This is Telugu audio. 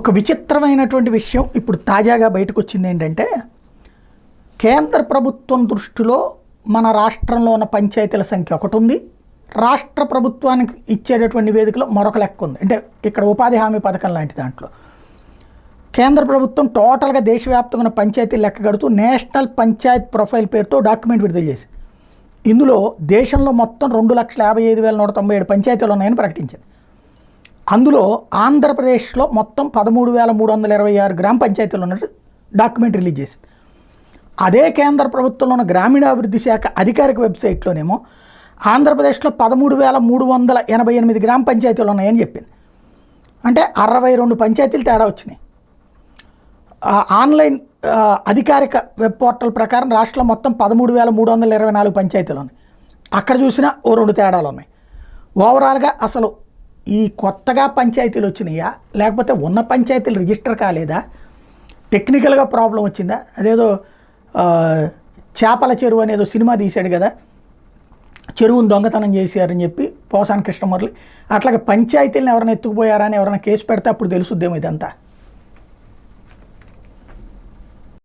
ఒక విచిత్రమైనటువంటి విషయం ఇప్పుడు తాజాగా బయటకు వచ్చింది ఏంటంటే, కేంద్ర ప్రభుత్వం దృష్టిలో మన రాష్ట్రంలో ఉన్న పంచాయతీల సంఖ్య ఒకటి ఉంది, రాష్ట్ర ప్రభుత్వానికి ఇచ్చేటటువంటి నివేదికలో మరొక లెక్క ఉంది. అంటే ఇక్కడ ఉపాధి హామీ పథకం లాంటి దాంట్లో కేంద్ర ప్రభుత్వం టోటల్గా దేశవ్యాప్తంగా ఉన్న పంచాయతీలు లెక్క కడుతూ నేషనల్ పంచాయత్ ప్రొఫైల్ పేరుతో డాక్యుమెంట్ విడుదల చేసి, ఇందులో దేశంలో మొత్తం 2,55,197 పంచాయతీలు ఉన్నాయని ప్రకటించింది. అందులో ఆంధ్రప్రదేశ్లో మొత్తం 13,326 గ్రామ పంచాయతీలు ఉన్నట్టు డాక్యుమెంట్ రిలీజ్ చేసింది. అదే కేంద్ర ప్రభుత్వంలో ఉన్న గ్రామీణాభివృద్ధి శాఖ అధికారిక వెబ్సైట్లోనేమో ఆంధ్రప్రదేశ్లో 13,388 గ్రామ పంచాయతీలు ఉన్నాయని చెప్పింది. అంటే 62 పంచాయతీలు తేడా వచ్చినాయి. ఆన్లైన్ అధికారిక వెబ్ పోర్టల్ ప్రకారం రాష్ట్రంలో మొత్తం 13,324 పంచాయతీలు ఉన్నాయి. అక్కడ చూసినా ఓ 2 తేడాలు ఉన్నాయి. ఓవరాల్గా అసలు ఈ కొత్తగా పంచాయతీలు వచ్చినాయా, లేకపోతే ఉన్న పంచాయతీలు రిజిస్టర్ కాలేదా, టెక్నికల్గా ప్రాబ్లం వచ్చిందా? అదేదో చేపల చెరువు అనేదో సినిమా తీశాడు కదా, చెరువును దొంగతనం చేశారని చెప్పి పోసాని కృష్ణమురళి, అట్లాగే పంచాయతీలను ఎవరైనా ఎత్తుకుపోయారా అని ఎవరైనా కేసు పెడితే అప్పుడు తెలుసుద్దేమో ఇదంతా.